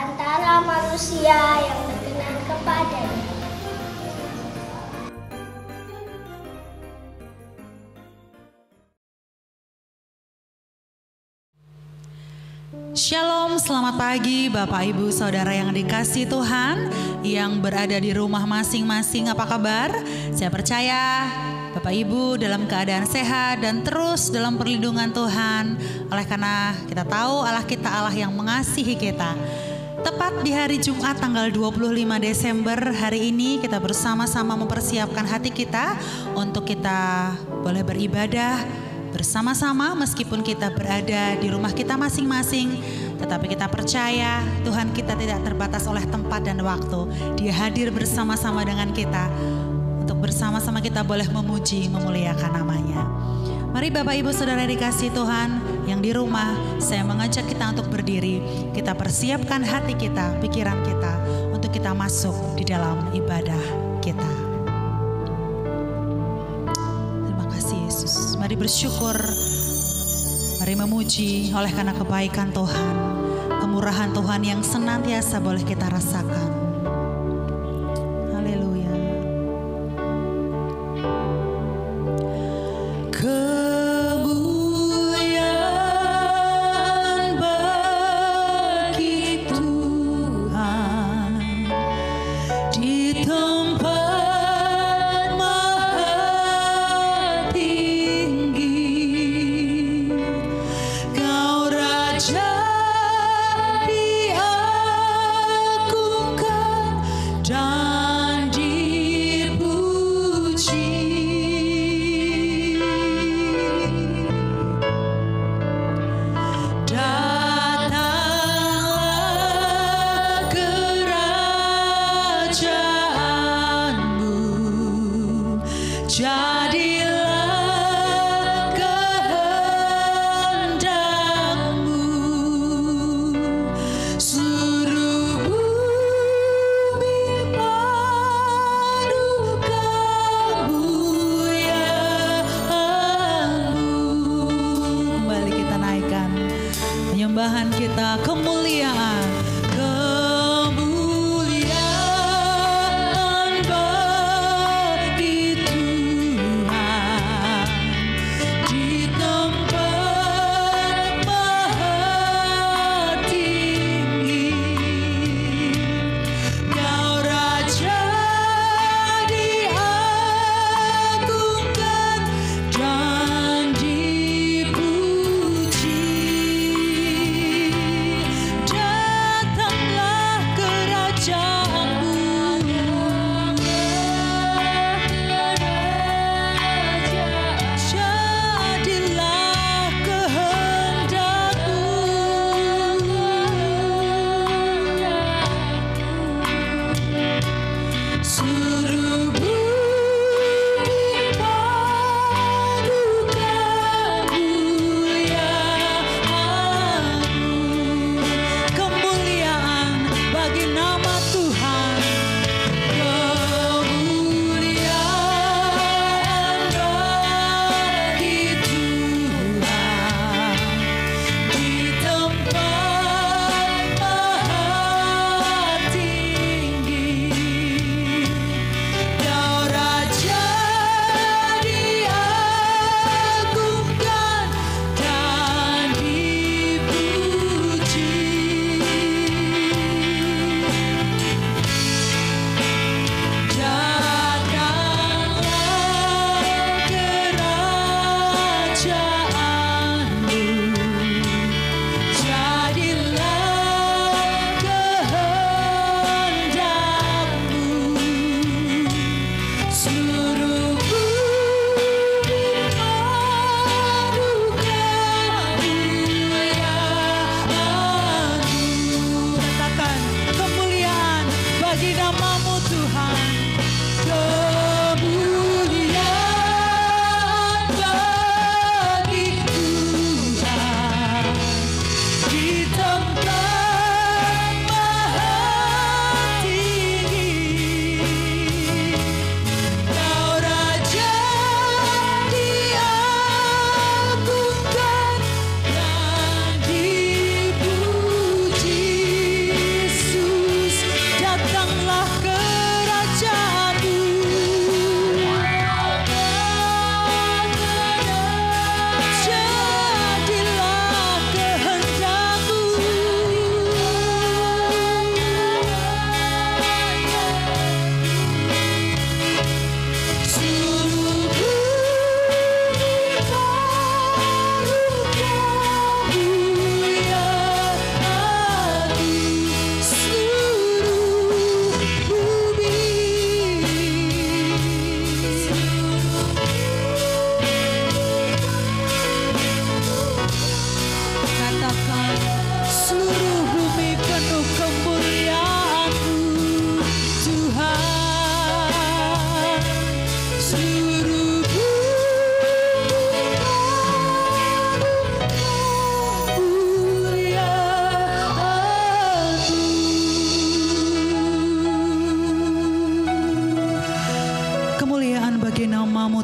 antara manusia yang berkenan kepadanya. Shalom, selamat pagi Bapak Ibu Saudara yang dikasihi Tuhan, yang berada di rumah masing-masing, apa kabar? Saya percaya Bapak Ibu dalam keadaan sehat dan terus dalam perlindungan Tuhan. Oleh karena kita tahu Allah kita Allah yang mengasihi kita. Tepat di hari Jumat tanggal 25 Desember hari ini kita bersama-sama mempersiapkan hati kita untuk kita boleh beribadah bersama-sama meskipun kita berada di rumah kita masing-masing. Tetapi kita percaya Tuhan kita tidak terbatas oleh tempat dan waktu. Dia hadir bersama-sama dengan kita untuk bersama-sama kita boleh memuji, memuliakan namanya. Mari Bapak Ibu Saudara dikasih Tuhan yang di rumah, saya mengajak kita untuk berdiri. Kita persiapkan hati kita, pikiran kita untuk kita masuk di dalam ibadah kita. Terima kasih Yesus. Mari bersyukur, mari memuji oleh karena kebaikan Tuhan, kemurahan Tuhan yang senantiasa boleh kita rasakan. Haleluya.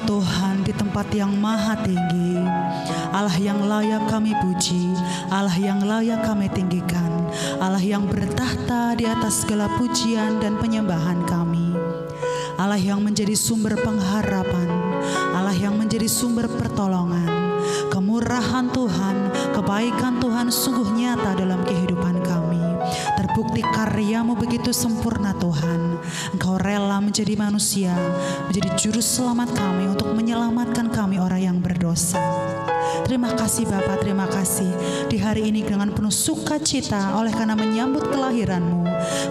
Tuhan di tempat yang maha tinggi, Allah yang layak kami puji, Allah yang layak kami tinggikan, Allah yang bertahta di atas segala pujian dan penyembahan kami, Allah yang menjadi sumber pengharapan, Allah yang menjadi sumber pertolongan. Kemurahan Tuhan, kebaikan Tuhan sungguh nyata dalam kehidupan kami. Terbukti karya-Mu begitu sempurna Tuhan. Engkau rela menjadi manusia, menjadi juru selamat kami untuk menyelamatkan kami orang yang berdosa. Terima kasih Bapa, terima kasih. Di hari ini dengan penuh sukacita oleh karena menyambut kelahiran-Mu,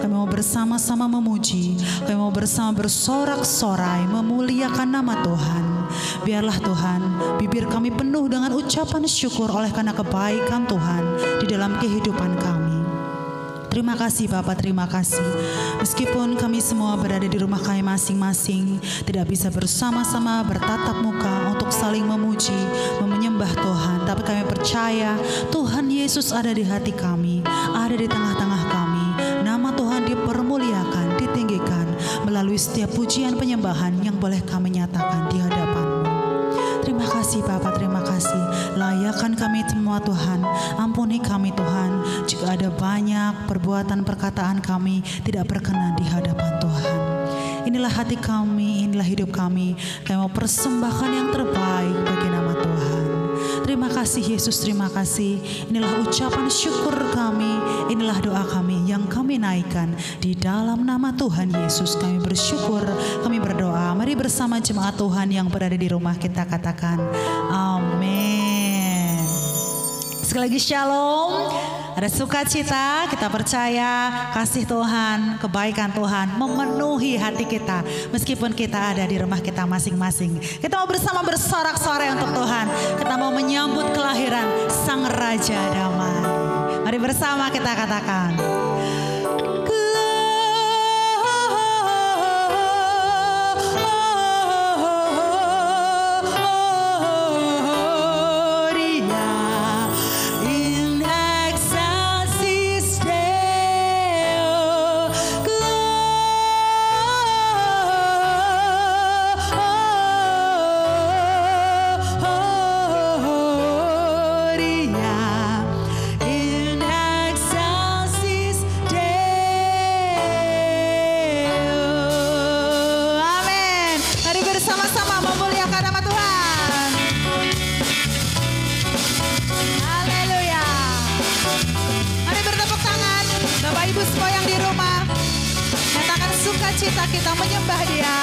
kami mau bersama-sama memuji, kami mau bersama bersorak-sorai memuliakan nama Tuhan. Biarlah Tuhan, bibir kami penuh dengan ucapan syukur oleh karena kebaikan Tuhan di dalam kehidupan kami. Terima kasih Bapak, terima kasih. Meskipun kami semua berada di rumah kami masing-masing, tidak bisa bersama-sama bertatap muka untuk saling memuji, menyembah Tuhan, tapi kami percaya Tuhan Yesus ada di hati kami, ada di tengah-tengah kami. Nama Tuhan dipermuliakan, ditinggikan melalui setiap pujian penyembahan yang boleh kami nyatakan di hadapan-Mu. Terima kasih Bapak, terima kasih. Layakkan kami semua Tuhan, ampuni kami Tuhan, jika ada banyak perbuatan perkataan kami tidak berkenan di hadapan Tuhan. Inilah hati kami, inilah hidup kami. Kami mau persembahkan yang terbaik bagi nama Tuhan. Terima kasih Yesus, terima kasih. Inilah ucapan syukur kami, inilah doa kami yang kami naikkan. Di dalam nama Tuhan Yesus kami bersyukur, kami berdoa. Mari bersama jemaat Tuhan yang berada di rumah kita katakan amin. Sekali lagi shalom. Ada sukacita, kita percaya kasih Tuhan, kebaikan Tuhan memenuhi hati kita. Meskipun kita ada di rumah kita masing-masing. Kita mau bersama bersorak-sorai untuk Tuhan. Kita mau menyambut kelahiran Sang Raja Damai. Mari bersama kita katakan. Kita menyembah Dia.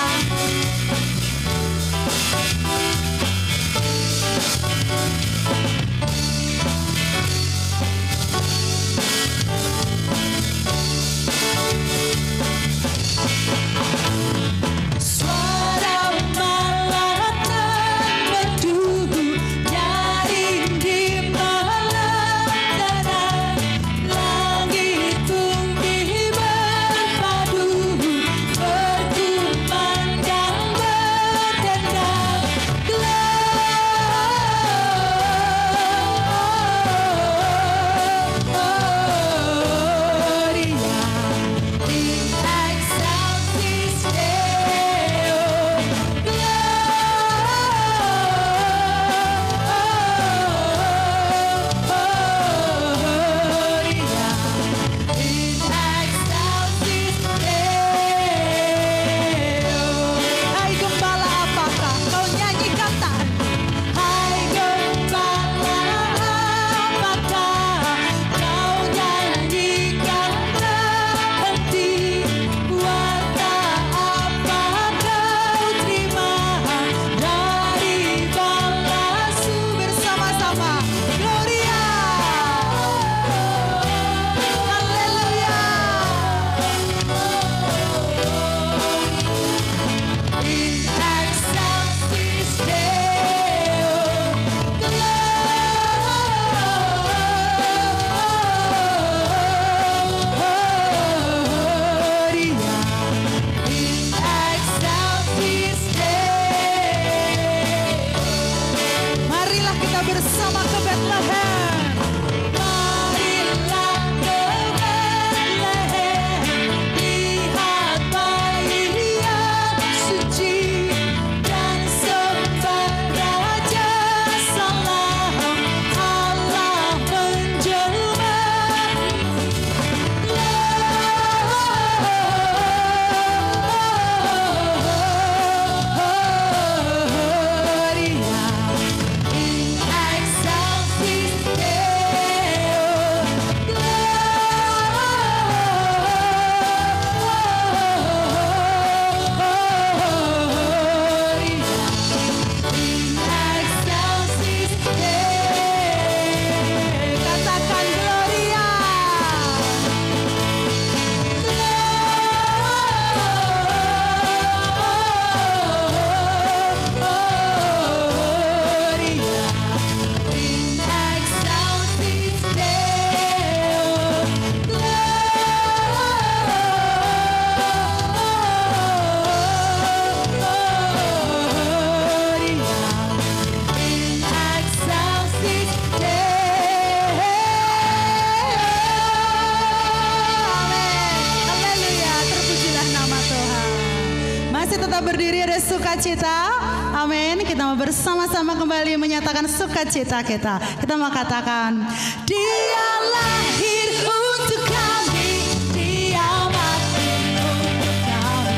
masih tetap berdiri, ada sukacita. Amin. Kita mau bersama-sama kembali menyatakan sukacita kita. Kita mau katakan, Dia lahir untuk kami, Dia mati untuk kami,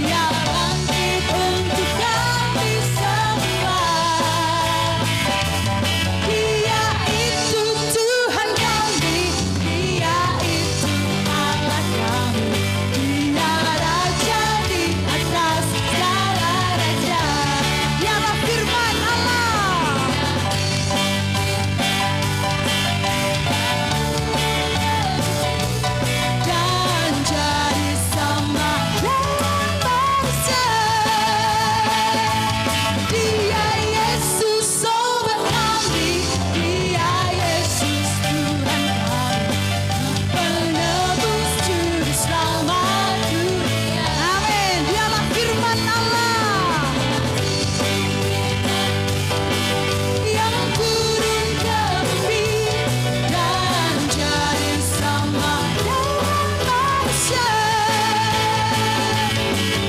Dia bangkit untuk kami semua. Dia itu Tuhan kami, Dia itu Allah kami, Dia Raja di atas segala raja. Dialah firman Allah. Dan jadi sama dengan manusia. Dia Yesus sobat kami, Dia Yesus Tuhan kami, penebus juru selamat dunia. Amin. Dialah firman Allah yang turun ke bumi dan jadi sama dengan manusia.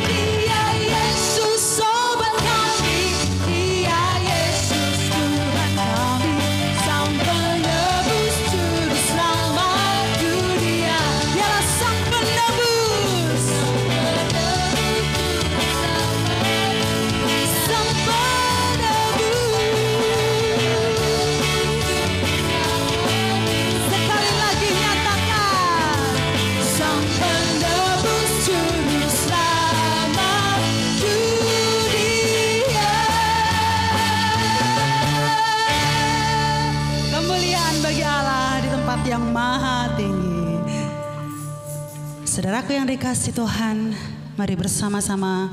Dia Yesus sobat kami, Dia Yesus Tuhan kami, Sang penebus juru selamat dunia. Dialah Sang penebus, Sang penebus. Sekali lagi nyatakan, Sang penebus juru selamat dunia. Kemuliaan bagi Allah di tempat yang maha tinggi. Saudaraku yang dikasihi Tuhan, mari bersama-sama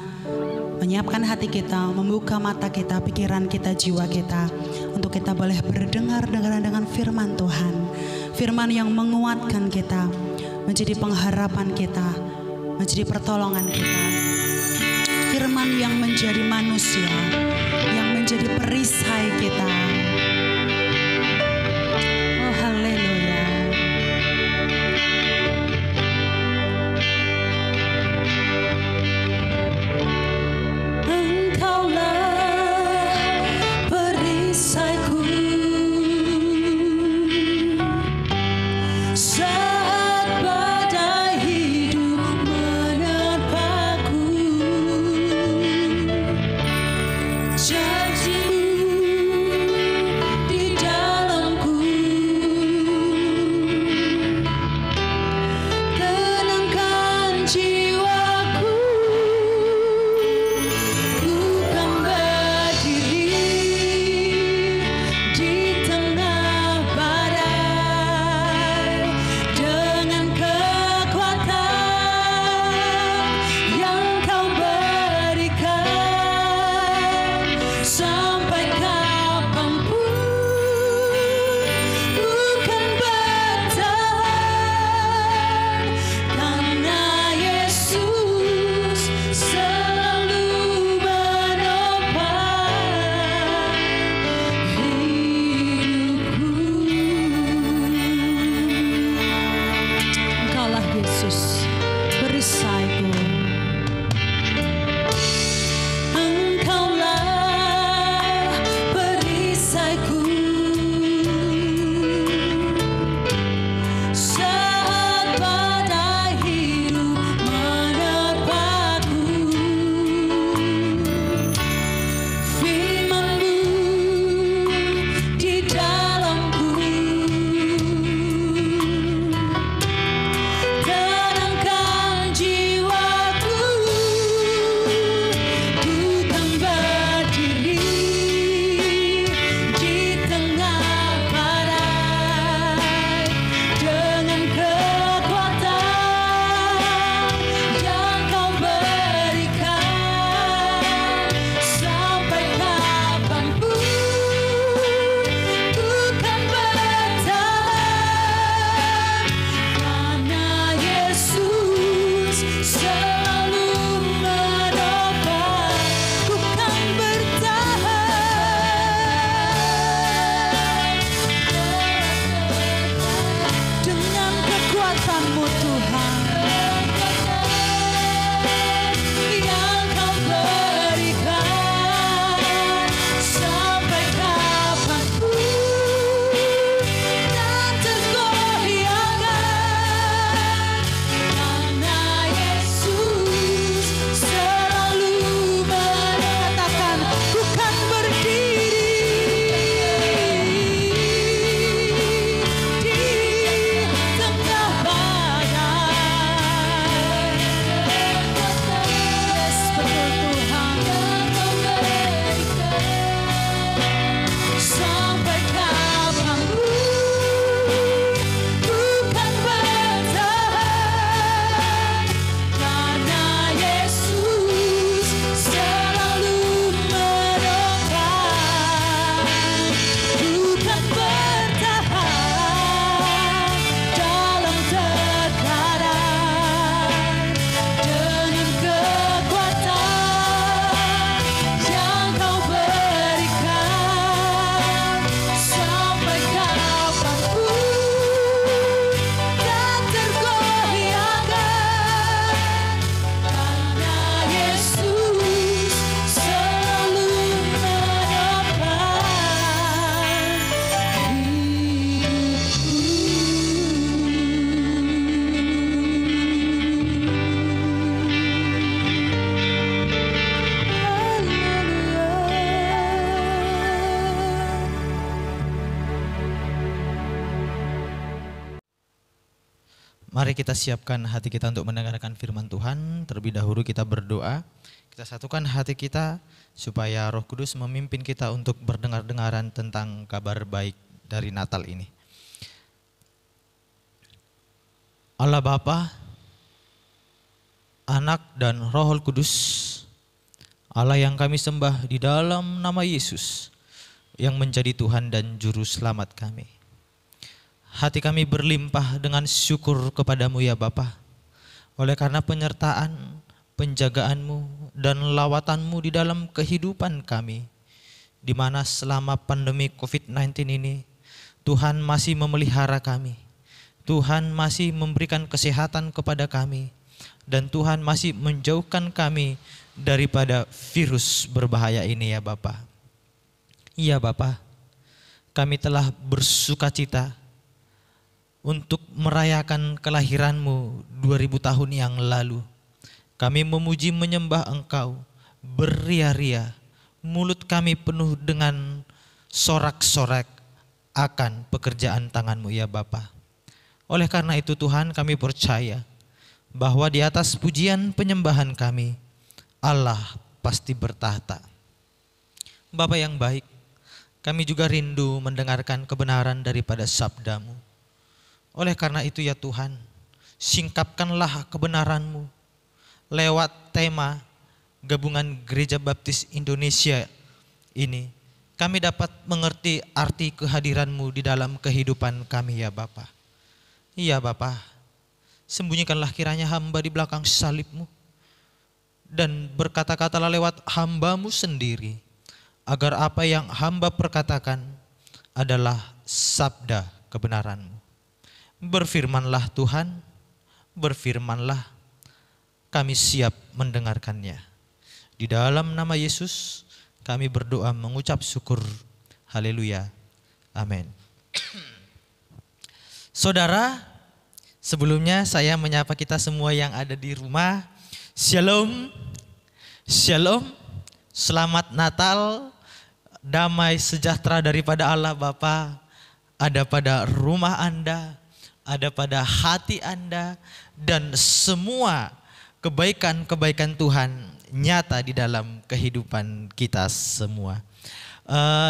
menyiapkan hati kita, membuka mata kita, pikiran kita, jiwa kita, untuk kita boleh berdengar dengan firman Tuhan. Firman yang menguatkan kita, menjadi pengharapan kita, menjadi pertolongan kita. Firman yang menjadi manusia, yang menjadi perisai kita. Oh haleluya. Engkaulah perisaiku saat badai hidup menerpaku. Janji-Mu Mari kita siapkan hati kita untuk mendengarkan firman Tuhan. Terlebih dahulu kita berdoa. Kita satukan hati kita supaya Roh Kudus memimpin kita untuk berdengar-dengaran tentang kabar baik dari Natal ini. Allah Bapa, Anak dan Roh Kudus, Allah yang kami sembah di dalam nama Yesus yang menjadi Tuhan dan Juru Selamat kami. Hati kami berlimpah dengan syukur kepadamu ya Bapa, oleh karena penyertaan, penjagaanmu dan lawatanmu di dalam kehidupan kami, di mana selama pandemi COVID-19 ini Tuhan masih memelihara kami, Tuhan masih memberikan kesehatan kepada kami, dan Tuhan masih menjauhkan kami daripada virus berbahaya ini ya Bapa. Iya Bapa, kami telah bersukacita untuk merayakan kelahiranmu 2000 tahun yang lalu. Kami memuji menyembah Engkau beria-ria, mulut kami penuh dengan sorak-sorak akan pekerjaan tanganmu ya Bapa. Oleh karena itu Tuhan, kami percaya bahwa di atas pujian penyembahan kami, Allah pasti bertahta. Bapa yang baik, kami juga rindu mendengarkan kebenaran daripada sabdamu. Oleh karena itu ya Tuhan, singkapkanlah kebenaran-Mu lewat tema Gabungan Gereja Baptis Indonesia ini. Kami dapat mengerti arti kehadiran-Mu di dalam kehidupan kami ya Bapa. Iya Bapa, sembunyikanlah kiranya hamba di belakang salib-Mu dan berkata-katalah lewat hamba-Mu sendiri, agar apa yang hamba perkatakan adalah sabda kebenaran-Mu. Berfirmanlah Tuhan, berfirmanlah, kami siap mendengarkannya. Di dalam nama Yesus kami berdoa mengucap syukur. Haleluya. Amin. Saudara, sebelumnya saya menyapa kita semua yang ada di rumah. Shalom, shalom, selamat Natal, damai sejahtera daripada Allah Bapa ada pada rumah Anda, ada pada hati Anda, dan semua kebaikan-kebaikan Tuhan nyata di dalam kehidupan kita semua.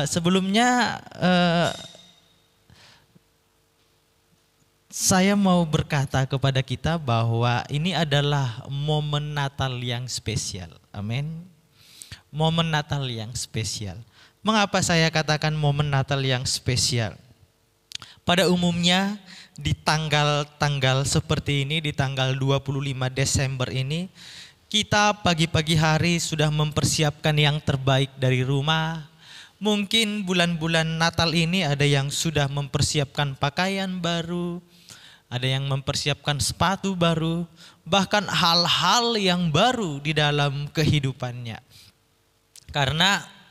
Sebelumnya saya mau berkata kepada kita bahwa ini adalah momen Natal yang spesial. Amin. Momen Natal yang spesial. Mengapa saya katakan momen Natal yang spesial? Pada umumnya di tanggal-tanggal seperti ini, di tanggal 25 Desember ini, kita pagi-pagi hari sudah mempersiapkan yang terbaik dari rumah. Mungkin bulan-bulan Natal ini ada yang sudah mempersiapkan pakaian baru, ada yang mempersiapkan sepatu baru, bahkan hal-hal yang baru di dalam kehidupannya. Karena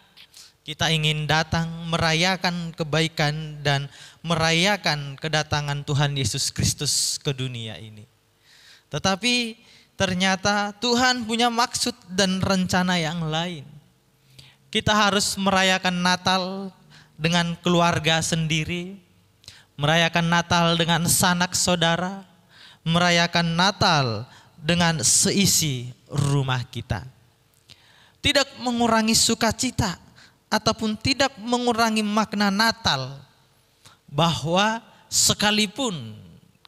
kita ingin datang merayakan kebaikan dan merayakan kedatangan Tuhan Yesus Kristus ke dunia ini. Tetapi ternyata Tuhan punya maksud dan rencana yang lain. Kita harus merayakan Natal dengan keluarga sendiri, merayakan Natal dengan sanak saudara, merayakan Natal dengan seisi rumah kita. Tidak mengurangi sukacita ataupun tidak mengurangi makna Natal, bahwa sekalipun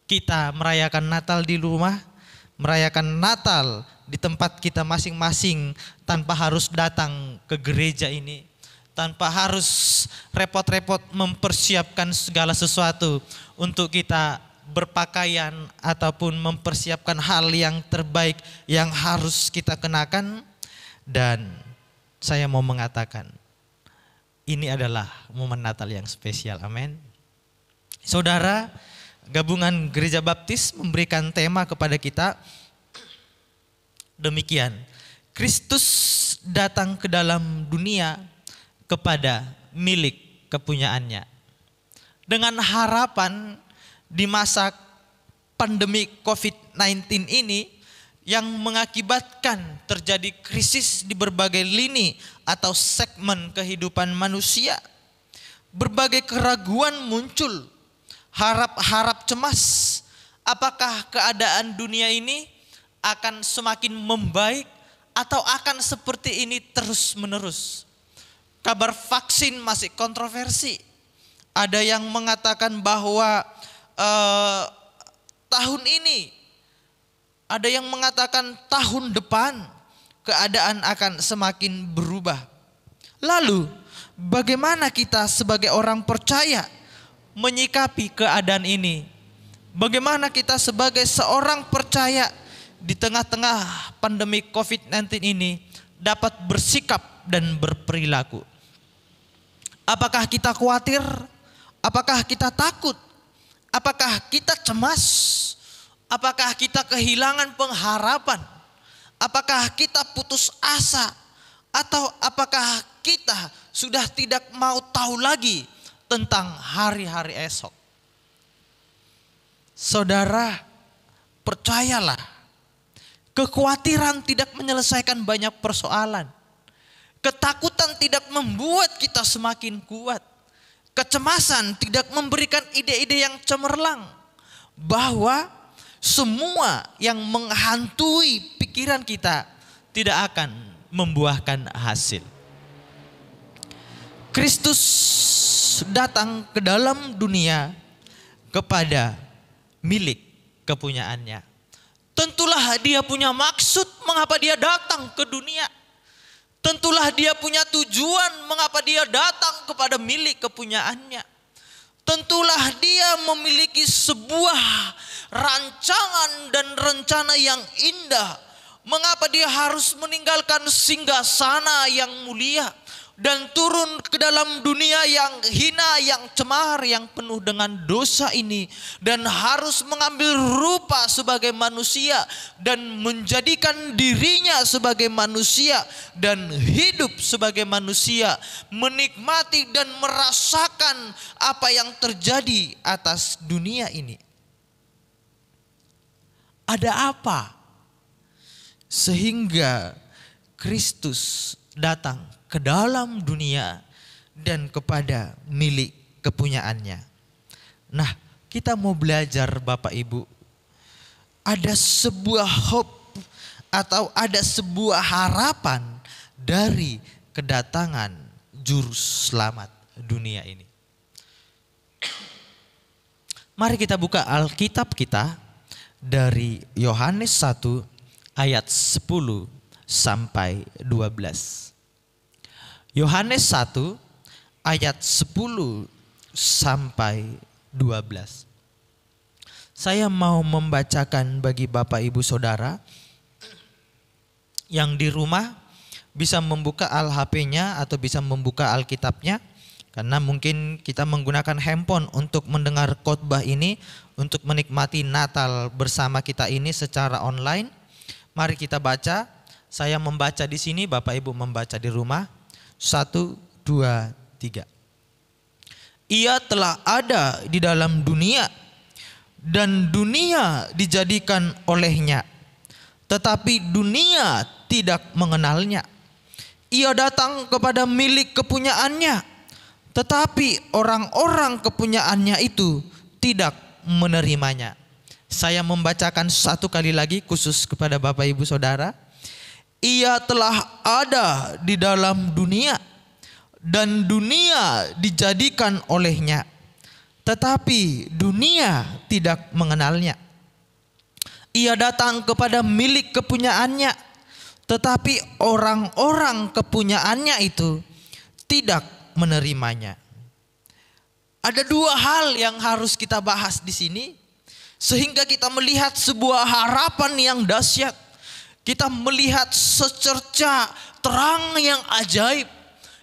kita merayakan Natal di rumah, merayakan Natal di tempat kita masing-masing tanpa harus datang ke gereja ini, tanpa harus repot-repot mempersiapkan segala sesuatu untuk kita berpakaian ataupun mempersiapkan hal yang terbaik yang harus kita kenakan. Dan saya mau mengatakan, ini adalah momen Natal yang spesial. Amin. Saudara, Gabungan Gereja Baptis memberikan tema kepada kita demikian: Kristus datang ke dalam dunia kepada milik kepunyaannya. Dengan harapan di masa pandemi COVID-19 ini yang mengakibatkan terjadi krisis di berbagai lini atau segmen kehidupan manusia, berbagai keraguan muncul, harap-harap cemas Apakah keadaan dunia ini akan semakin membaik atau akan seperti ini terus-menerus? Kabar vaksin masih kontroversi. Ada yang mengatakan bahwa tahun ini, ada yang mengatakan tahun depan keadaan akan semakin berubah. Lalu bagaimana kita sebagai orang percaya menyikapi keadaan ini? Bagaimana kita sebagai seorang percaya di tengah-tengah pandemi COVID-19 ini dapat bersikap dan berperilaku? Apakah kita khawatir? Apakah kita takut? Apakah kita cemas? Apakah kita kehilangan pengharapan? Apakah kita putus asa? Atau apakah kita sudah tidak mau tahu lagi tentang hari-hari esok? Saudara, percayalah, kekhawatiran tidak menyelesaikan banyak persoalan. Ketakutan tidak membuat kita semakin kuat. Kecemasan tidak memberikan ide-ide yang cemerlang. Bahwa semua yang menghantui pikiran kita tidak akan membuahkan hasil. Kristus datang ke dalam dunia kepada milik kepunyaannya. Tentulah dia punya maksud mengapa dia datang ke dunia. Tentulah dia punya tujuan mengapa dia datang kepada milik kepunyaannya. Tentulah dia memiliki sebuah rancangan dan rencana yang indah. Mengapa dia harus meninggalkan singgasana yang mulia dan turun ke dalam dunia yang hina, yang cemar, yang penuh dengan dosa ini, dan harus mengambil rupa sebagai manusia dan menjadikan dirinya sebagai manusia dan hidup sebagai manusia, menikmati dan merasakan apa yang terjadi atas dunia ini. Ada apa sehingga Kristus datang ke dalam dunia dan kepada milik kepunyaannya? Nah, kita mau belajar Bapak Ibu. Ada sebuah hope atau ada sebuah harapan dari kedatangan juru selamat dunia ini. Mari kita buka Alkitab kita dari Yohanes 1 ayat 10 sampai 12. Yohanes 1 ayat 10 sampai 12. Saya mau membacakan bagi Bapak Ibu Saudara yang di rumah bisa membuka HP-nya atau bisa membuka Alkitabnya, karena mungkin kita menggunakan handphone untuk mendengar khotbah ini, untuk menikmati Natal bersama kita ini secara online. Mari kita baca. Saya membaca di sini, Bapak Ibu membaca di rumah. 1, 2, 3. Ia telah ada di dalam dunia dan dunia dijadikan olehnya, tetapi dunia tidak mengenalnya. Ia datang kepada milik kepunyaannya, tetapi orang-orang kepunyaannya itu tidak menerimanya. Saya membacakan satu kali lagi khusus kepada Bapak Ibu Saudara. Ia telah ada di dalam dunia dan dunia dijadikan olehnya, tetapi dunia tidak mengenalnya. Ia datang kepada milik kepunyaannya, tetapi orang-orang kepunyaannya itu tidak menerimanya. Ada dua hal yang harus kita bahas di sini sehingga kita melihat sebuah harapan yang dahsyat. Kita melihat secerca terang yang ajaib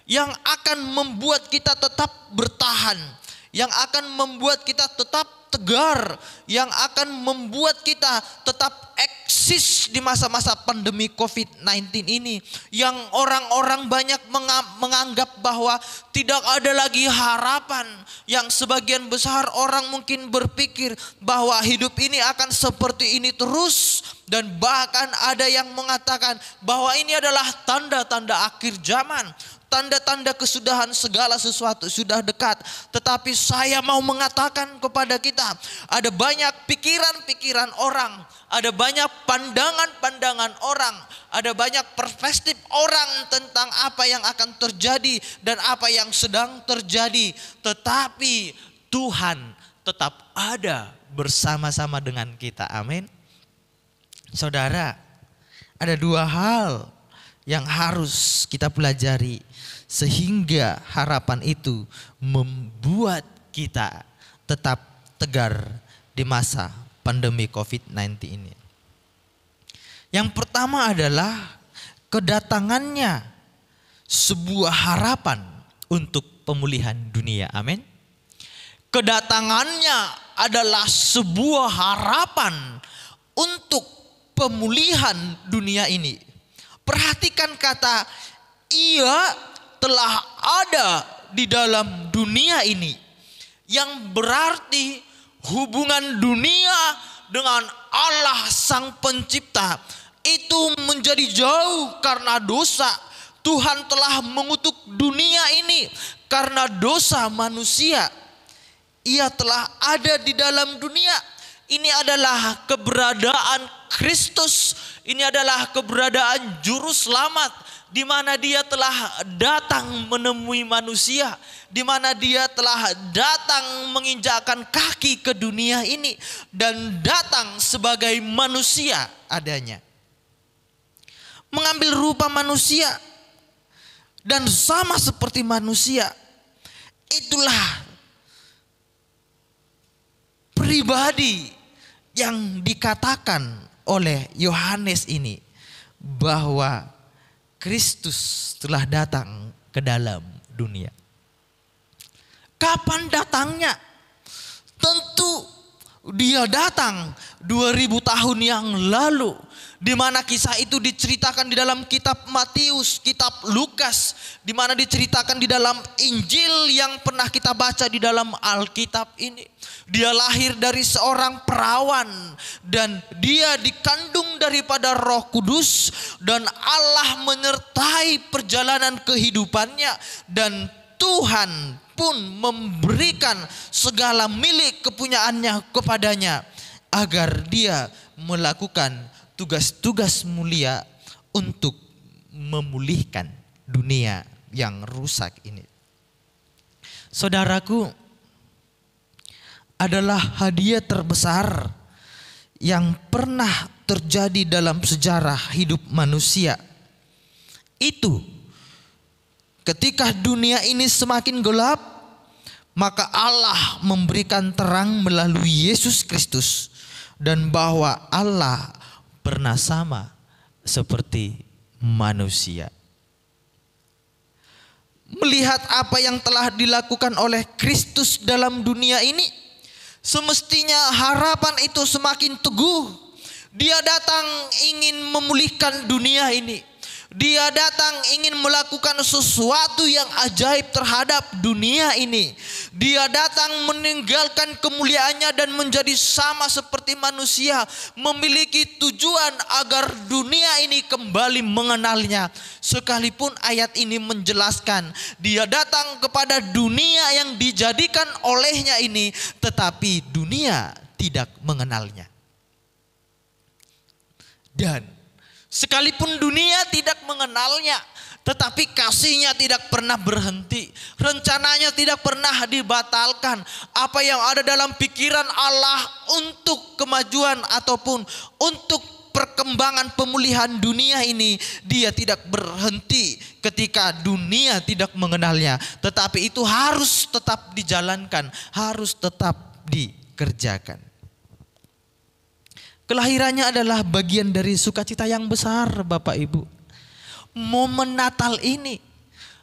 yang akan membuat kita tetap bertahan, yang akan membuat kita tetap tegar, yang akan membuat kita tetap eksis di masa-masa pandemi COVID-19 ini, yang orang-orang banyak menganggap bahwa tidak ada lagi harapan, yang sebagian besar orang mungkin berpikir bahwa hidup ini akan seperti ini terus, Dan bahkan ada yang mengatakan bahwa ini adalah tanda-tanda akhir zaman. Tanda-tanda kesudahan segala sesuatu sudah dekat. Tetapi saya mau mengatakan kepada kita, ada banyak pikiran-pikiran orang, ada banyak pandangan-pandangan orang, ada banyak perspektif orang tentang apa yang akan terjadi dan apa yang sedang terjadi. Tetapi Tuhan tetap ada bersama-sama dengan kita. Amin. Saudara, ada dua hal yang harus kita pelajari sehingga harapan itu membuat kita tetap tegar di masa pandemi COVID-19 ini. Yang pertama adalah kedatangannya sebuah harapan untuk pemulihan dunia. Amin. Kedatangannya adalah sebuah harapan untuk pemulihan dunia ini. Perhatikan kata ia telah ada di dalam dunia ini, yang berarti hubungan dunia dengan Allah Sang Pencipta itu menjadi jauh karena dosa. Tuhan telah mengutuk dunia ini karena dosa manusia. Ia telah ada di dalam dunia. Ini adalah keberadaan Kristus. Ini adalah keberadaan Juru Selamat, di mana Dia telah datang menemui manusia, di mana Dia telah datang menginjakkan kaki ke dunia ini dan datang sebagai manusia adanya. Mengambil rupa manusia dan sama seperti manusia. Itulah pribadi yang dikatakan oleh Yohanes ini, bahwa Kristus telah datang ke dalam dunia. Kapan datangnya? Tentu Dia datang 2000 tahun yang lalu, di mana kisah itu diceritakan di dalam kitab Matius, kitab Lukas, di mana diceritakan di dalam Injil yang pernah kita baca di dalam Alkitab ini. Dia lahir dari seorang perawan dan Dia dikandung daripada Roh Kudus, dan Allah menyertai perjalanan kehidupannya, dan Tuhan pun memberikan segala milik kepunyaannya kepadanya agar dia melakukan tugas-tugas mulia untuk memulihkan dunia yang rusak ini. Saudaraku, adalah hadiah terbesar yang pernah terjadi dalam sejarah hidup manusia. Itu ketika dunia ini semakin gelap, maka Allah memberikan terang melalui Yesus Kristus, dan bahwa Allah pernah sama seperti manusia. Melihat apa yang telah dilakukan oleh Kristus dalam dunia ini, semestinya harapan itu semakin teguh. Dia datang ingin memulihkan dunia ini. Dia datang ingin melakukan sesuatu yang ajaib terhadap dunia ini. Dia datang meninggalkan kemuliaannya dan menjadi sama seperti manusia, memiliki tujuan agar dunia ini kembali mengenalnya. Sekalipun ayat ini menjelaskan dia datang kepada dunia yang dijadikan olehnya ini, tetapi dunia tidak mengenalnya. Dan sekalipun dunia tidak mengenalnya, tetapi kasihnya tidak pernah berhenti. Rencananya tidak pernah dibatalkan. Apa yang ada dalam pikiran Allah untuk kemajuan ataupun untuk perkembangan pemulihan dunia ini, Dia tidak berhenti ketika dunia tidak mengenalnya. Tetapi itu harus tetap dijalankan, harus tetap dikerjakan. Kelahirannya adalah bagian dari sukacita yang besar, Bapak Ibu. Momen Natal ini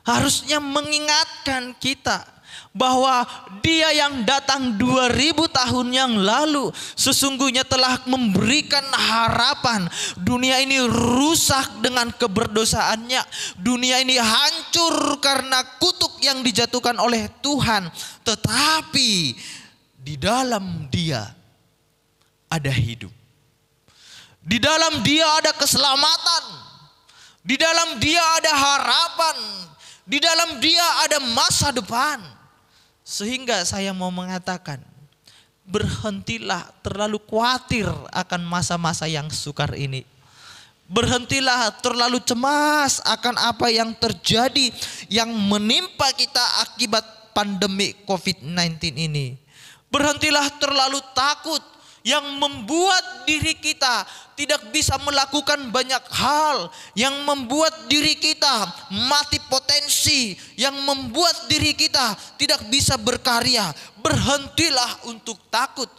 harusnya mengingatkan kita bahwa Dia yang datang 2000 tahun yang lalu sesungguhnya telah memberikan harapan. Dunia ini rusak dengan keberdosaannya. Dunia ini hancur karena kutuk yang dijatuhkan oleh Tuhan. Tetapi di dalam Dia ada hidup. Di dalam Dia ada keselamatan. Di dalam Dia ada harapan. Di dalam Dia ada masa depan. Sehingga saya mau mengatakan, berhentilah terlalu khawatir akan masa-masa yang sukar ini. Berhentilah terlalu cemas akan apa yang terjadi, yang menimpa kita akibat pandemi COVID-19 ini. Berhentilah terlalu takut yang membuat diri kita tidak bisa melakukan banyak hal, yang membuat diri kita mati potensi, yang membuat diri kita tidak bisa berkarya. Berhentilah untuk takut,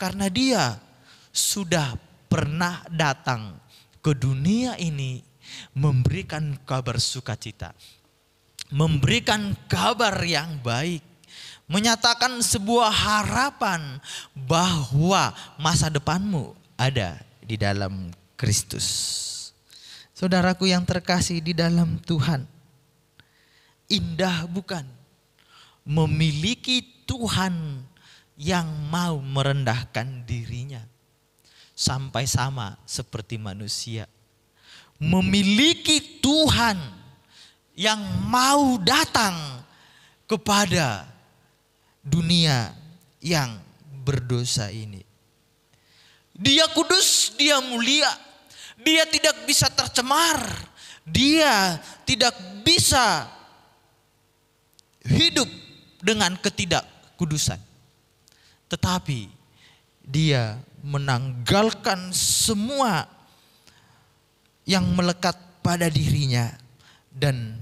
karena Dia sudah pernah datang ke dunia ini memberikan kabar sukacita, memberikan kabar yang baik, menyatakan sebuah harapan bahwa masa depanmu ada di dalam Kristus. Saudaraku yang terkasih di dalam Tuhan, indah bukan memiliki Tuhan yang mau merendahkan dirinya sampai sama seperti manusia. Memiliki Tuhan yang mau datang kepada dunia yang berdosa ini. Dia kudus, Dia mulia, Dia tidak bisa tercemar, Dia tidak bisa hidup dengan ketidakkudusan. Tetapi Dia menanggalkan semua yang melekat pada dirinya dan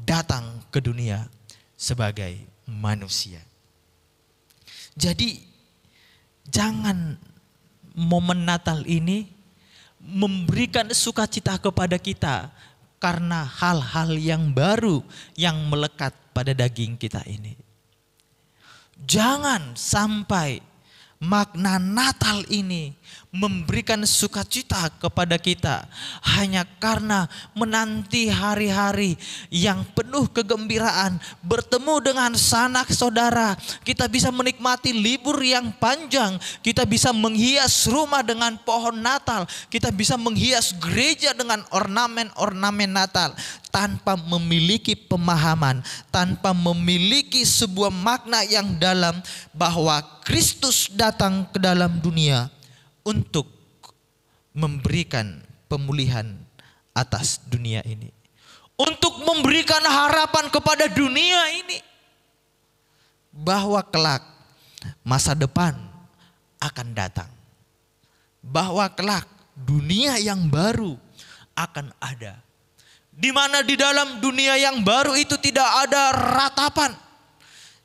datang ke dunia sebagai manusia. Jadi jangan momen Natal ini memberikan sukacita kepada kita karena hal-hal yang baru yang melekat pada daging kita ini. Jangan sampai makna Natal ini memberikan sukacita kepada kita hanya karena menanti hari-hari yang penuh kegembiraan, bertemu dengan sanak saudara. Kita bisa menikmati libur yang panjang, kita bisa menghias rumah dengan pohon Natal, kita bisa menghias gereja dengan ornamen-ornamen Natal, tanpa memiliki pemahaman, tanpa memiliki sebuah makna yang dalam bahwa Kristus datang ke dalam dunia untuk memberikan pemulihan atas dunia ini, untuk memberikan harapan kepada dunia ini bahwa kelak masa depan akan datang, bahwa kelak dunia yang baru akan ada, di mana di dalam dunia yang baru itu tidak ada ratapan,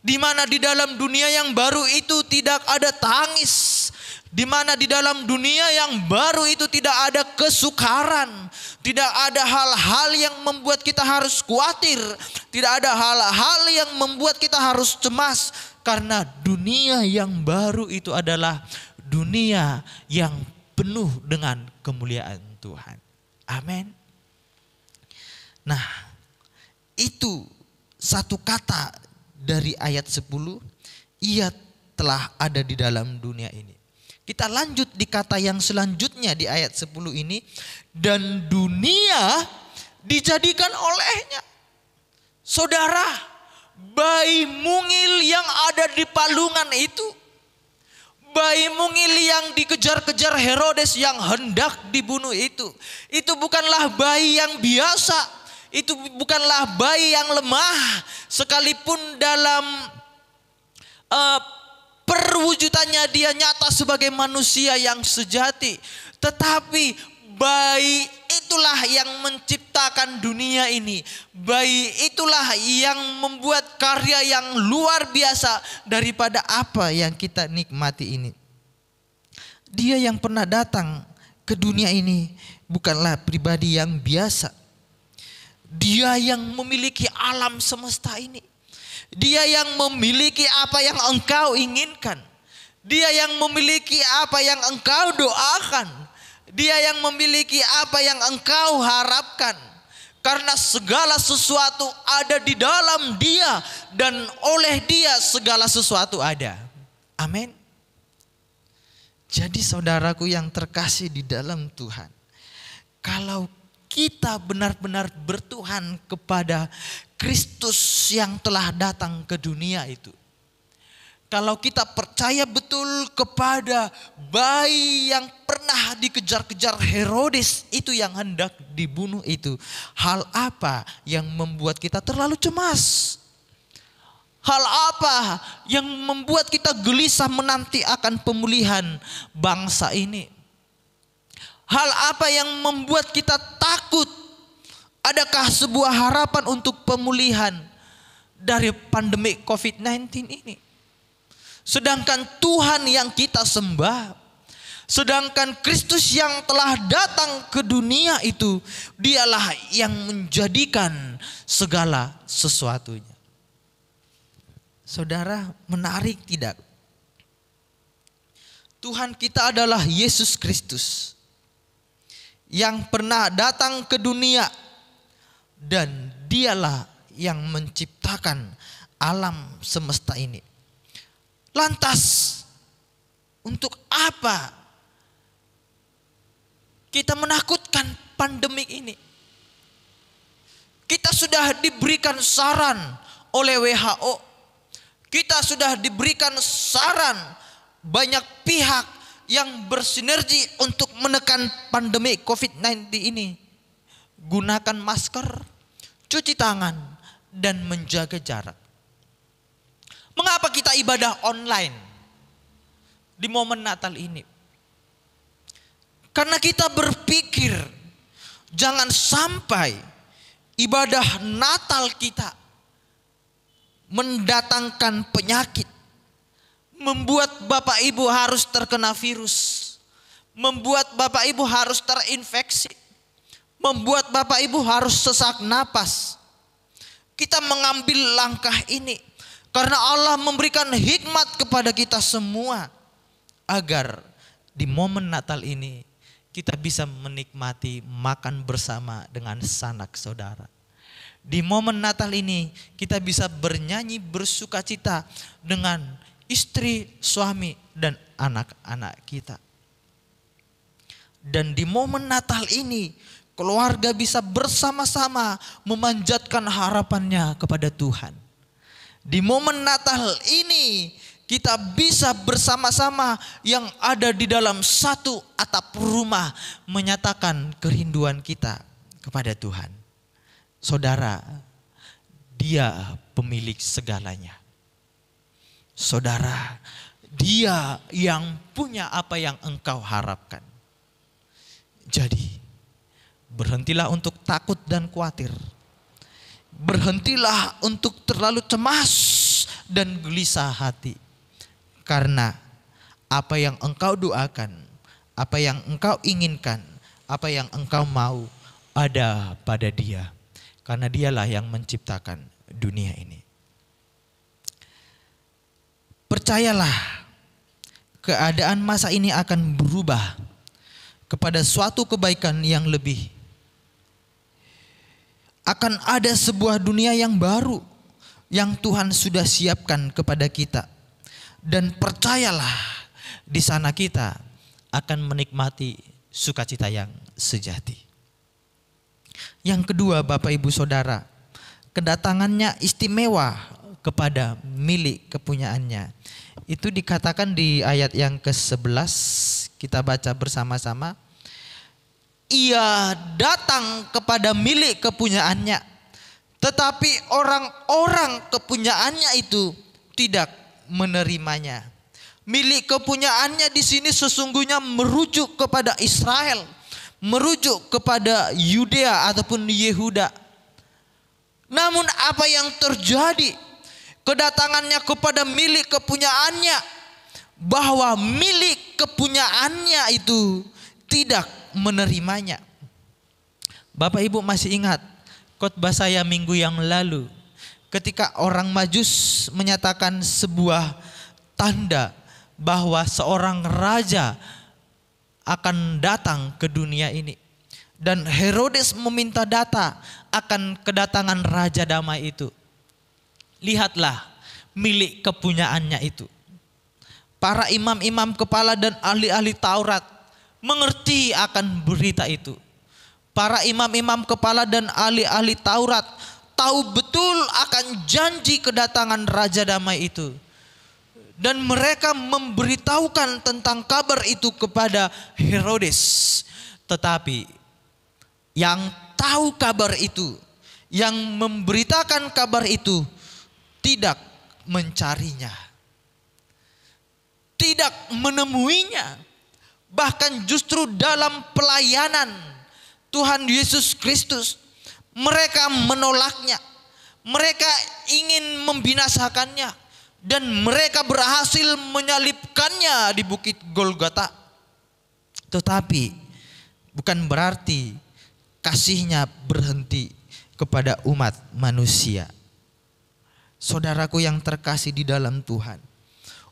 di mana di dalam dunia yang baru itu tidak ada tangis, di mana di dalam dunia yang baru itu tidak ada kesukaran, tidak ada hal-hal yang membuat kita harus khawatir, tidak ada hal-hal yang membuat kita harus cemas, karena dunia yang baru itu adalah dunia yang penuh dengan kemuliaan Tuhan. Amin. Nah, itu satu kata dari ayat 10, Ia telah ada di dalam dunia ini. Kita lanjut di kata yang selanjutnya di ayat 10 ini, dan dunia dijadikan olehnya. Saudara, bayi mungil yang ada di palungan itu, bayi mungil yang dikejar-kejar Herodes yang hendak dibunuh itu bukanlah bayi yang biasa, itu bukanlah bayi yang lemah, sekalipun dalam perwujudannya dia nyata sebagai manusia yang sejati. Tetapi bayi itulah yang menciptakan dunia ini. Bayi itulah yang membuat karya yang luar biasa daripada apa yang kita nikmati ini. Dia yang pernah datang ke dunia ini bukanlah pribadi yang biasa. Dia yang memiliki alam semesta ini. Dia yang memiliki apa yang engkau inginkan. Dia yang memiliki apa yang engkau doakan. Dia yang memiliki apa yang engkau harapkan. Karena segala sesuatu ada di dalam Dia, dan oleh Dia segala sesuatu ada. Amin. Jadi saudaraku yang terkasih di dalam Tuhan, kalau kita benar-benar bertuhan kepada Kristus yang telah datang ke dunia itu, kalau kita percaya betul kepada bayi yang pernah dikejar-kejar Herodes itu yang hendak dibunuh itu, hal apa yang membuat kita terlalu cemas? Hal apa yang membuat kita gelisah menanti akan pemulihan bangsa ini? Hal apa yang membuat kita takut? Adakah sebuah harapan untuk pemulihan dari pandemi COVID-19 ini? Sedangkan Tuhan yang kita sembah, sedangkan Kristus yang telah datang ke dunia itu, dialah yang menjadikan segala sesuatunya. Saudara, menarik tidak? Tuhan kita adalah Yesus Kristus yang pernah datang ke dunia, dan dialah yang menciptakan alam semesta ini. Lantas, untuk apa kita menakutkan pandemik ini? Kita sudah diberikan saran oleh WHO. Kita sudah diberikan saran banyak pihak yang bersinergi untuk menekan pandemi COVID-19 ini. Gunakan masker, cuci tangan, dan menjaga jarak. Mengapa kita ibadah online di momen Natal ini? Karena kita berpikir jangan sampai ibadah Natal kita mendatangkan penyakit, membuat Bapak Ibu harus terkena virus, membuat Bapak Ibu harus terinfeksi, membuat Bapak Ibu harus sesak napas. Kita mengambil langkah ini karena Allah memberikan hikmat kepada kita semua, agar di momen Natal ini kita bisa menikmati makan bersama dengan sanak saudara. Di momen Natal ini kita bisa bernyanyi bersukacita dengan istri, suami, dan anak-anak kita. Dan di momen Natal ini keluarga bisa bersama-sama memanjatkan harapannya kepada Tuhan. Di momen Natal ini kita bisa bersama-sama yang ada di dalam satu atap rumah menyatakan kerinduan kita kepada Tuhan. Saudara, Dia pemilik segalanya. Saudara, Dia yang punya apa yang engkau harapkan. Jadi, berhentilah untuk takut dan khawatir. Berhentilah untuk terlalu cemas dan gelisah hati. Karena apa yang engkau doakan, apa yang engkau inginkan, apa yang engkau mau ada pada Dia. Karena Dialah yang menciptakan dunia ini. Percayalah, keadaan masa ini akan berubah kepada suatu kebaikan yang lebih. Akan ada sebuah dunia yang baru yang Tuhan sudah siapkan kepada kita. Dan percayalah, di sana kita akan menikmati sukacita yang sejati. Yang kedua, Bapak Ibu Saudara, kedatangannya istimewa kepada milik kepunyaannya. Itu dikatakan di ayat yang ke-11, kita baca bersama-sama. Ia datang kepada milik kepunyaannya, tetapi orang-orang kepunyaannya itu tidak menerimanya. Milik kepunyaannya di sini sesungguhnya merujuk kepada Israel, merujuk kepada Yudea ataupun Yehuda. Namun apa yang terjadi? Kedatangannya kepada milik kepunyaannya, bahwa milik kepunyaannya itu tidak menerimanya. Bapak Ibu masih ingat khotbah saya minggu yang lalu, ketika orang Majus menyatakan sebuah tanda bahwa seorang raja akan datang ke dunia ini. Dan Herodes meminta data akan kedatangan raja damai itu. Lihatlah milik kepunyaannya itu. para imam-imam kepala dan ahli-ahli Taurat mengerti akan berita itu. Para imam-imam kepala dan ahli-ahli Taurat tahu betul akan janji kedatangan Raja Damai itu. Dan mereka memberitahukan tentang kabar itu kepada Herodes. Tetapi yang tahu kabar itu, yang memberitakan kabar itu tidak mencarinya, tidak menemuinya. Bahkan justru dalam pelayanan Tuhan Yesus Kristus, mereka menolaknya, mereka ingin membinasakannya, dan mereka berhasil menyalibkannya di Bukit Golgota. Tetapi bukan berarti kasihnya berhenti kepada umat manusia. Saudaraku yang terkasih di dalam Tuhan,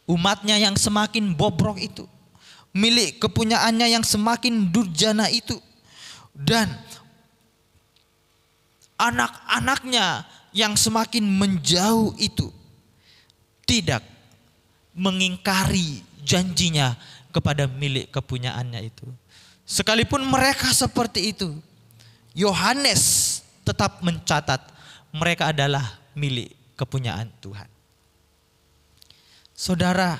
umatnya yang semakin bobrok itu, milik kepunyaannya yang semakin durjana itu, dan anak-anaknya yang semakin menjauh itu tidak mengingkari janjinya kepada milik kepunyaannya itu. Sekalipun mereka seperti itu, Yohanes tetap mencatat mereka adalah milik kepunyaan Tuhan. Saudara,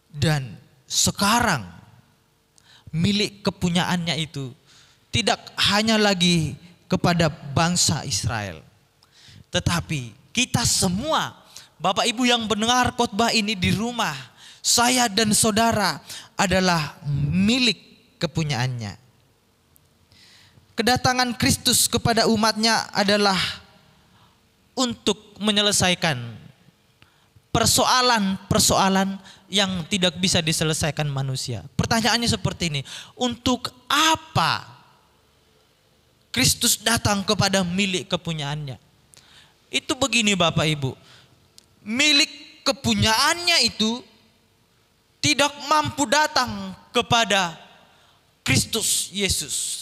dan sekarang milik kepunyaannya itu tidak hanya lagi kepada bangsa Israel, tetapi kita semua, Bapak Ibu yang mendengar khotbah ini di rumah, saya dan saudara adalah milik kepunyaannya. Kedatangan Kristus kepada umatnya adalah untuk menyelesaikan persoalan-persoalan yang tidak bisa diselesaikan manusia. Pertanyaannya seperti ini, untuk apa Kristus datang kepada milik kepunyaannya? Itu begini Bapak Ibu, milik kepunyaannya itu tidak mampu datang kepada Kristus Yesus.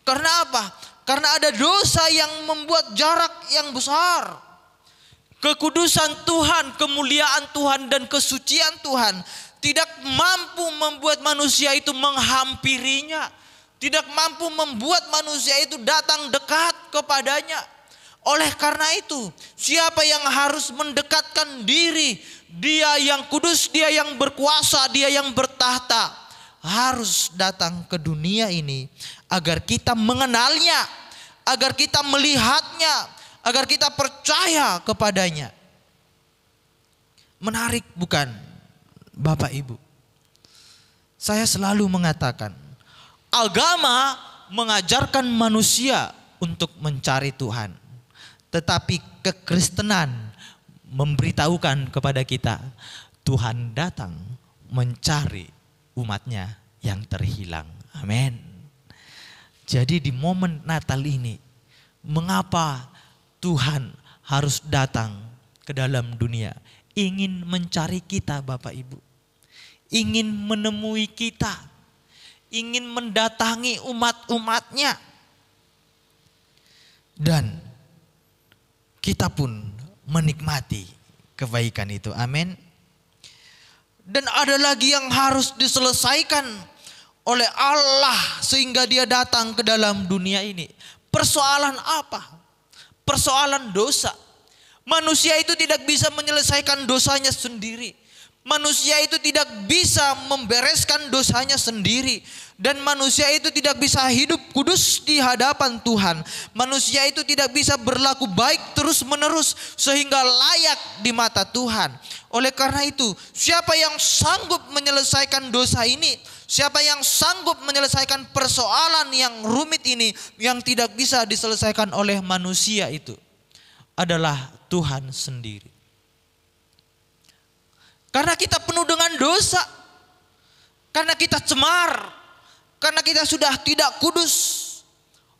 Karena apa? Karena ada dosa yang membuat jarak yang besar. Kekudusan Tuhan, kemuliaan Tuhan, dan kesucian Tuhan tidak mampu membuat manusia itu menghampirinya. Tidak mampu membuat manusia itu datang dekat kepadanya. Oleh karena itu, siapa yang harus mendekatkan diri? Dia yang kudus, dia yang berkuasa, dia yang bertahta, harus datang ke dunia ini agar kita mengenalnya, agar kita melihatnya, agar kita percaya kepadanya. Menarik bukan Bapak Ibu? Saya selalu mengatakan, agama mengajarkan manusia untuk mencari Tuhan, tetapi kekristenan memberitahukan kepada kita Tuhan datang mencari umatnya yang terhilang. Amin. Jadi di momen Natal ini, mengapa Tuhan harus datang ke dalam dunia? Ingin mencari kita Bapak Ibu. Ingin menemui kita. Ingin mendatangi umat-umatnya. Dan kita pun menikmati kebaikan itu. Amin. Dan ada lagi yang harus diselesaikan oleh Allah sehingga dia datang ke dalam dunia ini. Persoalan apa? Persoalan dosa. Manusia itu tidak bisa menyelesaikan dosanya sendiri. Manusia itu tidak bisa membereskan dosanya sendiri. Dan manusia itu tidak bisa hidup kudus di hadapan Tuhan. Manusia itu tidak bisa berlaku baik terus menerus sehingga layak di mata Tuhan. Oleh karena itu, siapa yang sanggup menyelesaikan dosa ini? Siapa yang sanggup menyelesaikan persoalan yang rumit ini, yang tidak bisa diselesaikan oleh manusia itu? Adalah Tuhan sendiri. Karena kita penuh dengan dosa. Karena kita cemar. Karena kita sudah tidak kudus.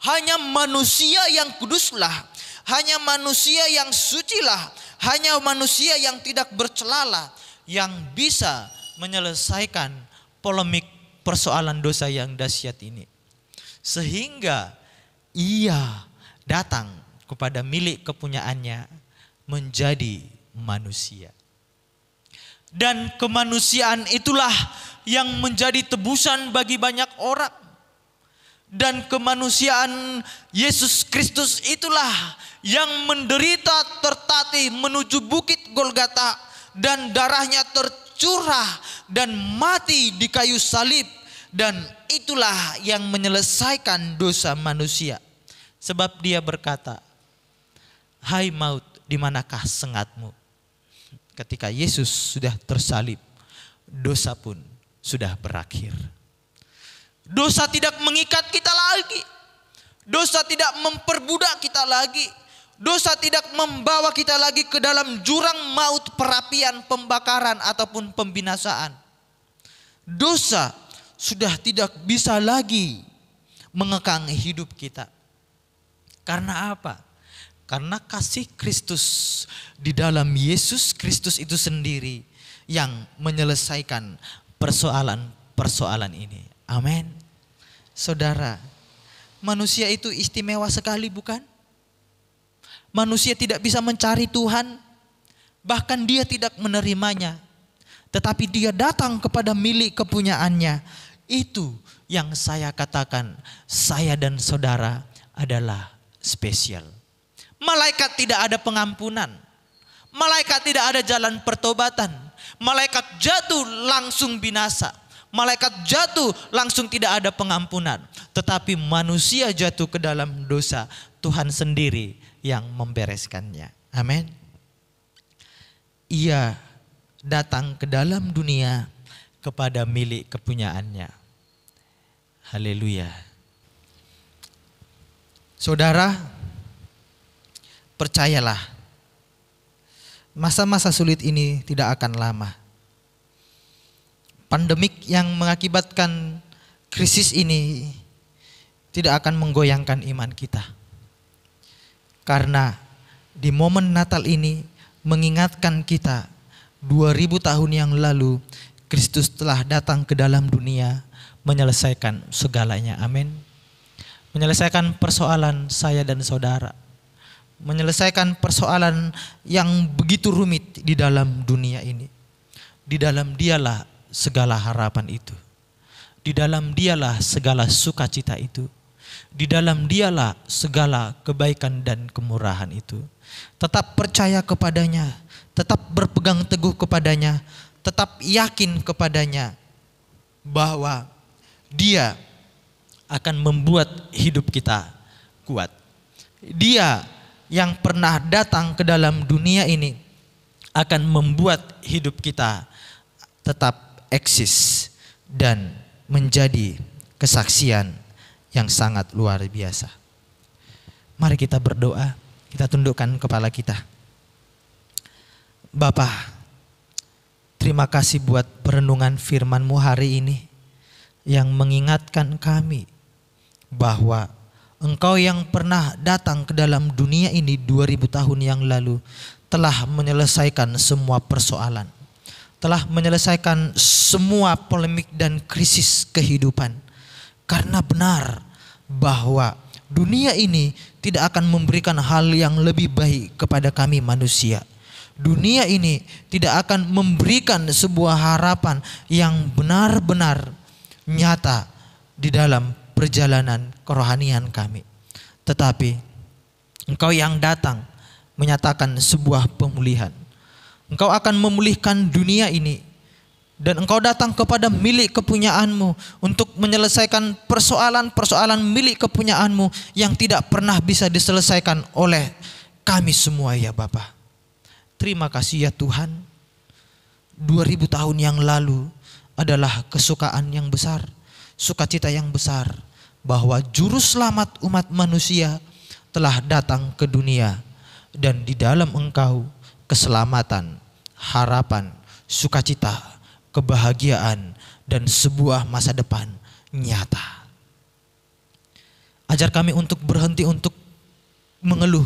Hanya manusia yang kuduslah. Hanya manusia yang sucilah. Hanya manusia yang tidak bercelalah yang bisa menyelesaikan polemik persoalan dosa yang dahsyat ini. Sehingga ia datang kepada milik kepunyaannya menjadi manusia. Dan kemanusiaan itulah yang menjadi tebusan bagi banyak orang. Dan kemanusiaan Yesus Kristus itulah yang menderita tertatih menuju bukit Golgota. Dan darahnya tercurah dan mati di kayu salib. Dan itulah yang menyelesaikan dosa manusia. Sebab dia berkata, "Hai maut, di manakah sengatmu?" Ketika Yesus sudah tersalib, dosa pun sudah berakhir. Dosa tidak mengikat kita lagi. Dosa tidak memperbudak kita lagi. Dosa tidak membawa kita lagi ke dalam jurang maut, perapian, pembakaran ataupun pembinasaan. Dosa sudah tidak bisa lagi mengekang hidup kita. Karena apa? Karena kasih Kristus di dalam Yesus Kristus itu sendiri yang menyelesaikan persoalan-persoalan ini. Amin. Saudara, manusia itu istimewa sekali bukan? Manusia tidak bisa mencari Tuhan, bahkan dia tidak menerimanya. Tetapi dia datang kepada milik kepunyaannya. Itu yang saya katakan, saya dan saudara adalah spesial. Malaikat tidak ada pengampunan. Malaikat tidak ada jalan pertobatan. Malaikat jatuh langsung binasa. Malaikat jatuh langsung tidak ada pengampunan. Tetapi manusia jatuh ke dalam dosa, Tuhan sendiri yang membereskannya. Amin. Ia datang ke dalam dunia kepada milik kepunyaannya. Haleluya. Saudara, percayalah, masa-masa sulit ini tidak akan lama. Pandemik yang mengakibatkan krisis ini tidak akan menggoyangkan iman kita. Karena di momen Natal ini mengingatkan kita 2000 tahun yang lalu Kristus telah datang ke dalam dunia menyelesaikan segalanya. Amin. Menyelesaikan persoalan saya dan saudara. Menyelesaikan persoalan yang begitu rumit di dalam dunia ini. Di dalam dialah segala harapan itu. Di dalam dialah segala sukacita itu. Di dalam dialah segala kebaikan dan kemurahan itu. Tetap percaya kepadanya, tetap berpegang teguh kepadanya, tetap yakin kepadanya bahwa Dia akan membuat hidup kita kuat. Dia yang pernah datang ke dalam dunia ini akan membuat hidup kita tetap eksis dan menjadi kesaksian yang sangat luar biasa. Mari kita berdoa, kita tundukkan kepala kita. Bapa, terima kasih buat perenungan firman-Mu hari ini yang mengingatkan kami bahwa Engkau yang pernah datang ke dalam dunia ini 2000 tahun yang lalu telah menyelesaikan semua persoalan. Telah menyelesaikan semua polemik dan krisis kehidupan. Karena benar bahwa dunia ini tidak akan memberikan hal yang lebih baik kepada kami manusia. Dunia ini tidak akan memberikan sebuah harapan yang benar-benar nyata di dalam perjalanan kerohanian kami. Tetapi Engkau yang datang menyatakan sebuah pemulihan. Engkau akan memulihkan dunia ini. Dan Engkau datang kepada milik kepunyaanmu untuk menyelesaikan persoalan-persoalan milik kepunyaanmu yang tidak pernah bisa diselesaikan oleh kami semua ya Bapa. Terima kasih ya Tuhan. 2000 tahun yang lalu adalah kesukaan yang besar, sukacita yang besar, bahwa juru selamat umat manusia telah datang ke dunia, dan di dalam Engkau keselamatan, harapan, sukacita, kebahagiaan, dan sebuah masa depan nyata. Ajar kami untuk berhenti untuk mengeluh.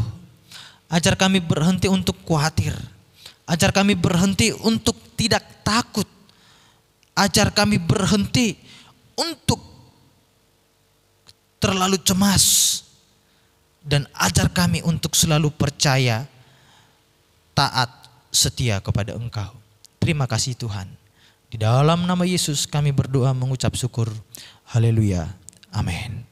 Ajar kami berhenti untuk khawatir. Ajar kami berhenti untuk tidak takut. Ajar kami berhenti untuk terlalu cemas. Dan ajar kami untuk selalu percaya, taat, setia kepada Engkau. Terima kasih Tuhan. Di dalam nama Yesus kami berdoa mengucap syukur. Haleluya. Amin.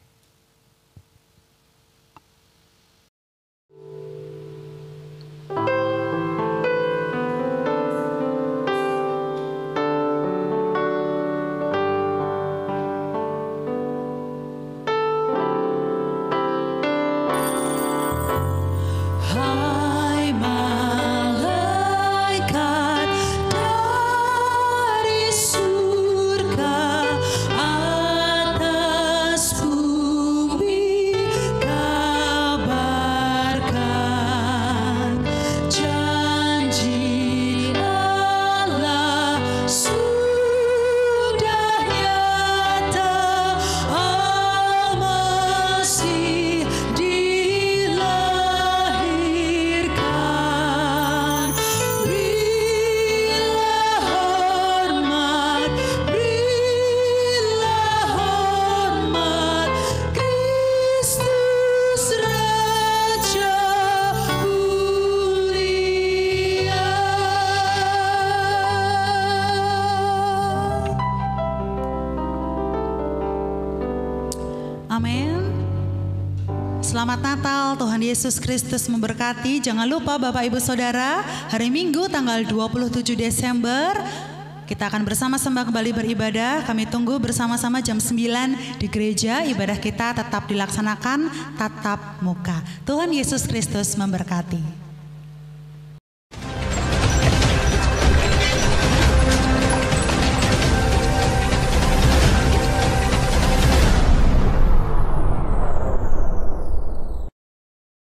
Selamat Natal, Tuhan Yesus Kristus memberkati. Jangan lupa Bapak Ibu Saudara, hari Minggu tanggal 27 Desember kita akan bersama-sama kembali beribadah. Kami tunggu bersama-sama jam 9 di gereja. Ibadah kita tetap dilaksanakan tatap muka. Tuhan Yesus Kristus memberkati.